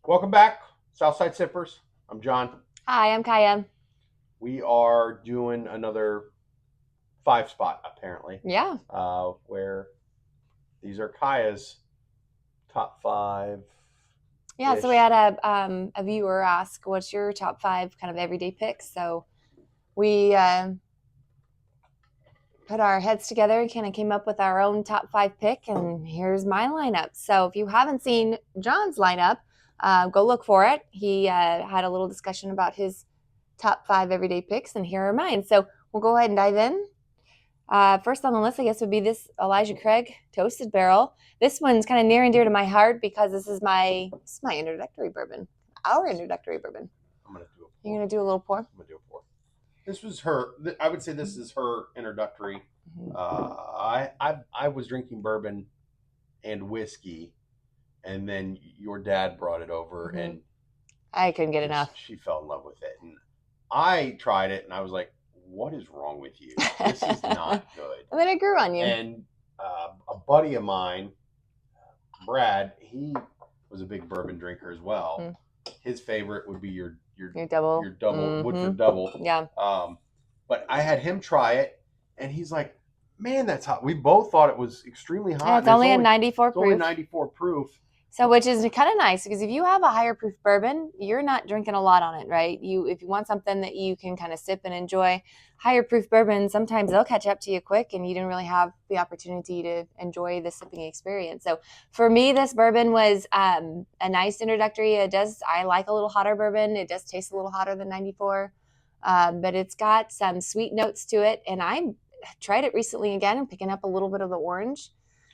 Welcome back, Southside Sippers. I'm John. Hi, I'm Kaija. We are doing another five spot, apparently, Yeah. where these are Kaya's top five Yeah, so we ish. had a viewer ask, what's your top five kind of everyday picks? So we put our heads together and kind of came up with our own top five pick, and here's my lineup. So if you haven't seen John's lineup, go look for it. He had a little discussion about his top five everyday picks, and here are mine. So we'll go ahead and dive in. First on the list, I guess, would be this Elijah Craig Toasted Barrel. This one's kind of near and dear to my heart because this is my introductory bourbon, our introductory bourbon. I'm gonna do a pour. You're gonna do a little pour. I'm gonna do a pour. This was her. I would say this is her introductory. I was drinking bourbon and whiskey, and then your dad brought it over, and I couldn't get enough. she fell in love with it, and I tried it, and I was like, "What is wrong with you? This is not good." And then it grew on you. And a buddy of mine, Brad, he was a big bourbon drinker as well. His favorite would be your double, Woodford double. Yeah. But I had him try it, and he's like, "Man, that's hot." We both thought it was extremely hot. And it's only a 94 It's proof. only 94 proof. So, which is kind of nice because if you have a higher proof bourbon, you're not drinking a lot on it, right? If you want something that you can kind of sip and enjoy, higher proof bourbon, sometimes they'll catch up to you quick and you didn't really have the opportunity to enjoy the sipping experience. So for me, this bourbon was a nice introductory. I like a little hotter bourbon. It does taste a little hotter than 94, but it's got some sweet notes to it. And I tried it recently again and picking up a little bit of the orange.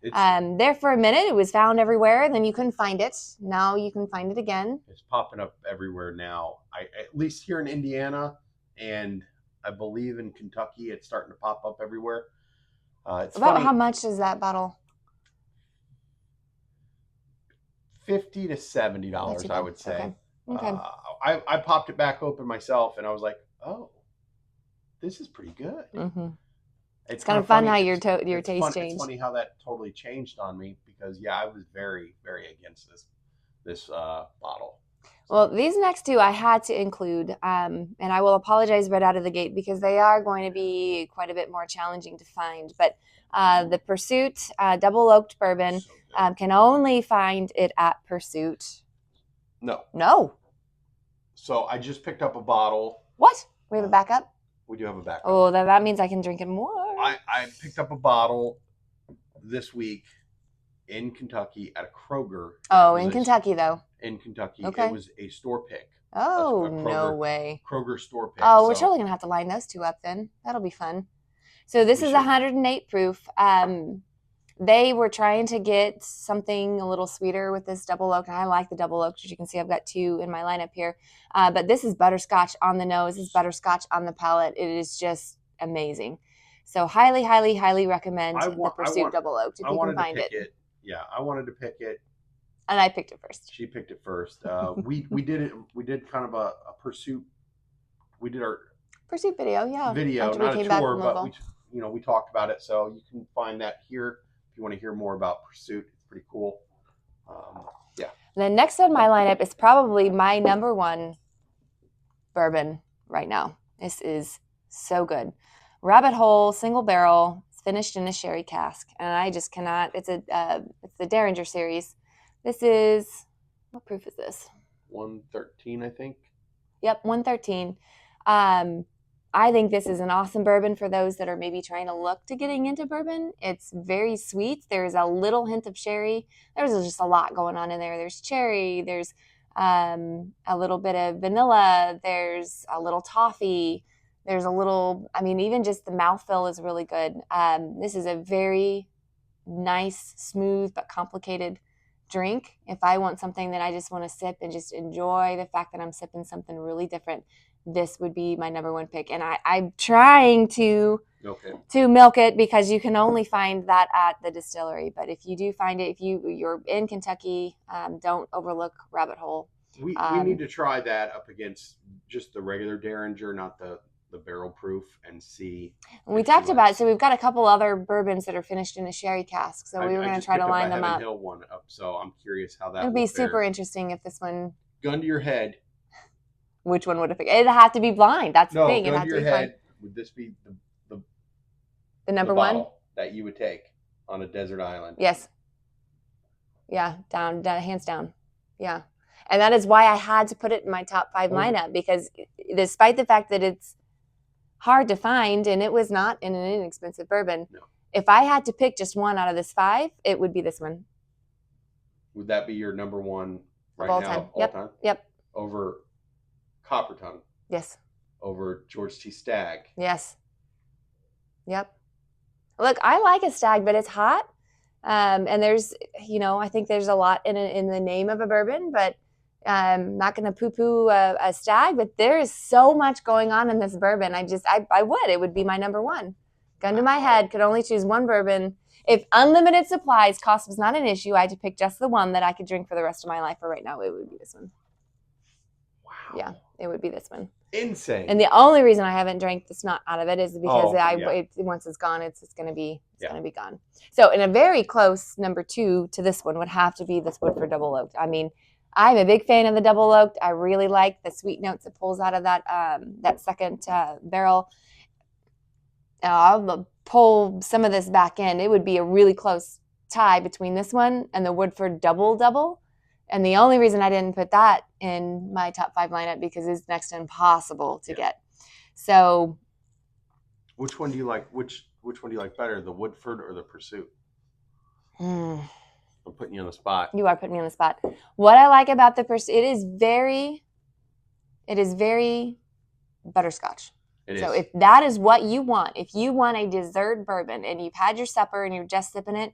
There for a minute, it was found everywhere. Then you couldn't find it. Now you can find it again. It's popping up everywhere now. At least here in Indiana, and I believe in Kentucky, it's starting to pop up everywhere. It's About funny, how much is that bottle? $50 to $70, I would say. Okay. I popped it back open myself, and I was like, "Oh, this is pretty good." Mm-hmm. It's kind of fun how your taste changed. It's funny how that totally changed on me because I was very, very against this bottle. Well, these next two I had to include, and I will apologize right out of the gate because they are going to be quite a bit more challenging to find. But the Pursuit Double Oaked Bourbon, can only find it at Pursuit. No. So I just picked up a bottle. What? We have a backup? We do have a backup. Oh, that means I can drink it more. I picked up a bottle this week in Kentucky at a Kroger. Oh, in Kentucky, though. In Kentucky. Okay. It was a store pick. Oh, no way. Kroger store pick. Oh, we're totally going to have to line those two up then. That'll be fun. So this is 108 proof. They were trying to get something a little sweeter with this double oak, and I like the double oak. As you can see, I've got two in my lineup here. But this is butterscotch on the nose. This is butterscotch on the palate. It is just amazing. So highly, highly, highly recommend the Pursuit Double Oak if you can find it. Yeah, I wanted to pick it. And I picked it first. She picked it first. We did it. We did kind of a Pursuit. We did our Pursuit video, yeah. Video, not a tour, but we talked about it. So you can find that here if you want to hear more about Pursuit. It's pretty cool. Yeah. The next on my lineup is probably my number one bourbon right now. This is so good. Rabbit Hole single barrel. It's finished in a sherry cask, and I just cannot. It's the Derringer series. This is, what proof is this? 113, I think. Yep, 113. I think this is an awesome bourbon for those that are maybe trying to look to getting into bourbon. It's very sweet. There's a little hint of sherry. There's just a lot going on in there. There's cherry. There's a little bit of vanilla. There's a little toffee. There's a little, even just the mouthfeel is really good. This is a very nice, smooth, but complicated drink. If I want something that I just want to sip and just enjoy the fact that I'm sipping something really different, this would be my number one pick. And I'm trying to milk it because you can only find that at the distillery. But if you do find it, if you're in Kentucky, don't overlook Rabbit Hole. We need to try that up against just the regular Derringer, not the the barrel proof and see. We talked about it, so we've got a couple other bourbons that are finished in a sherry cask, so we were going to try to line them up. Hill one up, so I'm curious how that would be super interesting if this one. Gun to your head. Which one would it pick? It'd have to be blind. That's the thing. Gun to your head. Would this be the number one that you would take on a desert island? Yes. Yeah, down, hands down. Yeah. And that is why I had to put it in my top 5 lineup, because despite the fact that it's hard to find and it was not in an inexpensive bourbon, if I had to pick just one out of this 5, it would be this one. Would that be your number one right all now? Time. All time? Yep. Over Copper Tongue? Yes. Over George T. Stagg? Yes. Yep. Look, I like a Stagg, but it's hot. And there's, I think there's a lot in the name of a bourbon, but I'm not going to poo-poo a Stagg, but there is so much going on in this bourbon. It would be my number one. Gun to my head, could only choose one bourbon. If unlimited supplies, cost was not an issue, I had to pick just the one that I could drink for the rest of my life. But right now, it would be this one. Wow. Yeah, it would be this one. Insane. And the only reason I haven't drank the snot out of it is because once it's gone, it's going to be gone. So, in a very close number 2 to this one would have to be this Woodford Double Oaked. I mean, I'm a big fan of the Double Oaked. I really like the sweet notes it pulls out of that second barrel. I'll pull some of this back in. It would be a really close tie between this one and the Woodford Double. And the only reason I didn't put that in my top 5 lineup because it's next to impossible to get. So, which one do you like? Which one do you like better, the Woodford or the Pursuit? I'm putting you on the spot. You are putting me on the spot. What I like about the Pursuit, it is very butterscotch. So if that is what you want, if you want a dessert bourbon and you've had your supper and you're just sipping it,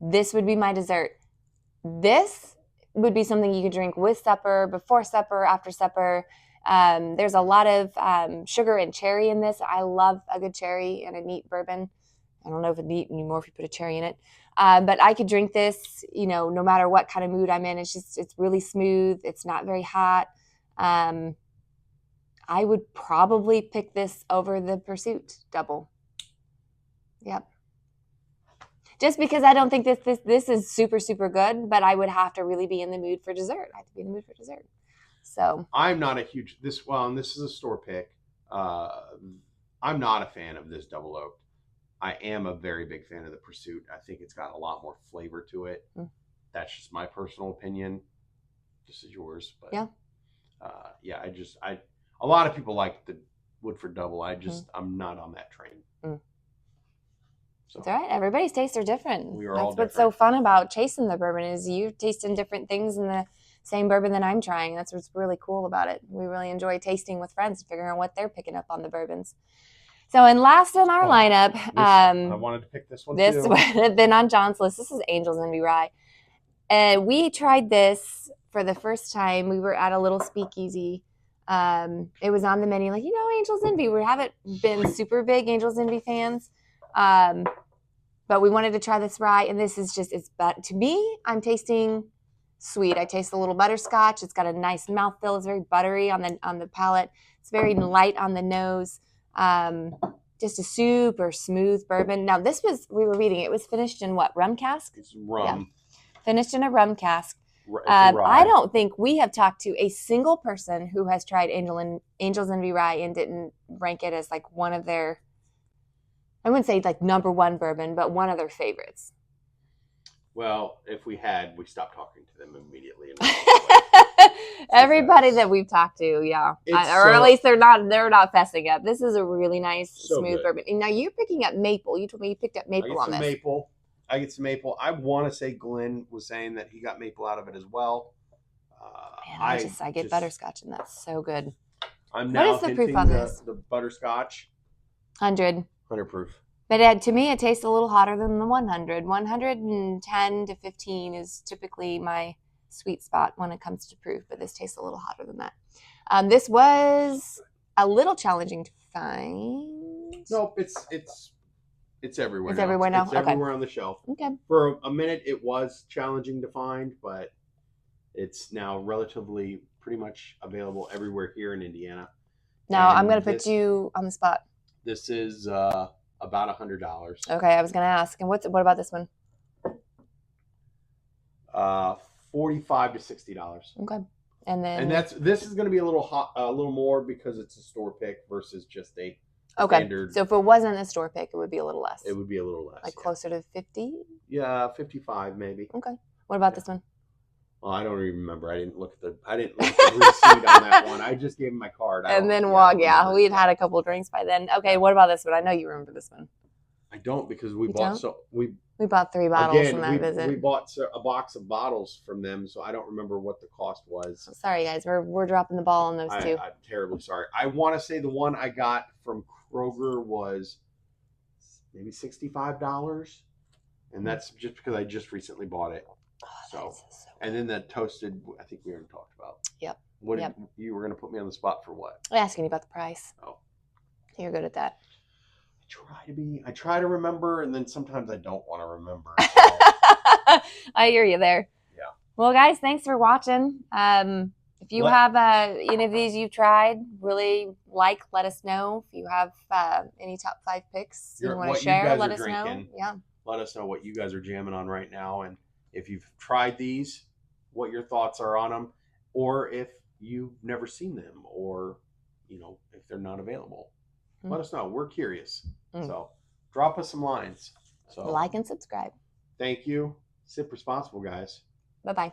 this would be my dessert. This would be something you could drink with supper, before supper, after supper. There's a lot of sugar and cherry in this. I love a good cherry and a neat bourbon. I don't know if it's neat anymore if you put a cherry in it. But I could drink this, no matter what kind of mood I'm in. It's really smooth. It's not very hot. I would probably pick this over the Pursuit Double. Yep. Just because I don't think this is super, super good, but I would have to really be in the mood for dessert. I have to be in the mood for dessert. So I'm not a huge this is a store pick. I'm not a fan of this Double Oaked. I am a very big fan of the Pursuit. I think it's got a lot more flavor to it. That's just my personal opinion. This is yours, but a lot of people like the Woodford Double. I'm not on that train. So, it's all right. Everybody's tastes are different. We are all different. What's so fun about chasing the bourbon is you're tasting different things in the same bourbon that I'm trying. That's what's really cool about it. We really enjoy tasting with friends and figuring out what they're picking up on the bourbons. So, and last in our lineup, I wanted to pick this one too. This would have been on John's list. This is Angel's Envy Rye. And we tried this for the first time. We were at a little speakeasy. It was on the menu, like, Angel's Envy. We haven't been super big Angel's Envy fans. But we wanted to try this rye, and this is to me, I'm tasting sweet. I taste a little butterscotch. It's got a nice mouthfeel. It's very buttery on the palate. It's very light on the nose. Just a super smooth bourbon. Now we were reading, it was finished in what, rum cask? It's rum. Yeah. Finished in a rum cask. I don't think we have talked to a single person who has tried Angel's Envy Rye and didn't rank it as like one of their, I wouldn't say like number one bourbon, but one of their favorites. Well, if we stopped talking to them immediately. Everybody that we've talked to, yeah, or at least they're not fessing up. This is a really nice, smooth bourbon. And now you're picking up maple. You told me you picked up maple on this. I get some maple. I want to say Glenn was saying that he got maple out of it as well. Man, I get butterscotch, and that's so good. I'm now what is the proof on this? The butterscotch. 100 proof. But to me, it tastes a little hotter than the 100. 110 to 15 is typically my sweet spot when it comes to proof, but this tastes a little hotter than that. This was a little challenging to find. Nope, it's everywhere. It's everywhere now. It's everywhere on the shelf. Okay. For a minute, it was challenging to find, but it's now relatively pretty much available everywhere here in Indiana. Now I'm And going to put you on the spot. This is about $100. Okay, I was going to ask. And what about this one? $45 to $60. Okay. And then this is going to be a little more because it's a store pick versus just a okay. standard. So if it wasn't a store pick, it would be a little less. It would be a little less. Like closer to 50? Yeah, 55 maybe. Okay. What about this one? Well, I don't even remember. I didn't look at the receipt on that one. I just gave him my card. And then we'd had a couple drinks by then. Okay, what about this one? I know you remember this one. I don't because we bought 3 bottles from that visit. We bought a box of bottles from them, so I don't remember what the cost was. Sorry, guys, we're dropping the ball on those two. I'm terribly sorry. I want to say the one I got from Kroger was maybe $65, and that's just because I just recently bought it. So and then the toasted, I think we already talked about. Yep. You were going to put me on the spot for what? I'm asking you about the price. Oh, you're good at that. I try to remember, and then sometimes I don't want to remember. So. I hear you there. Yeah. Well, guys, thanks for watching. If you have any of these you've tried, really let us know. If you have any top 5 picks you want to share, let us know. Yeah. Let us know what you guys are jamming on right now, and if you've tried these, what your thoughts are on them, or if you've never seen them, or if they're not available. Let us know. We're curious. So drop us some lines. So like and subscribe. Thank you. Sip responsible, guys. Bye-bye.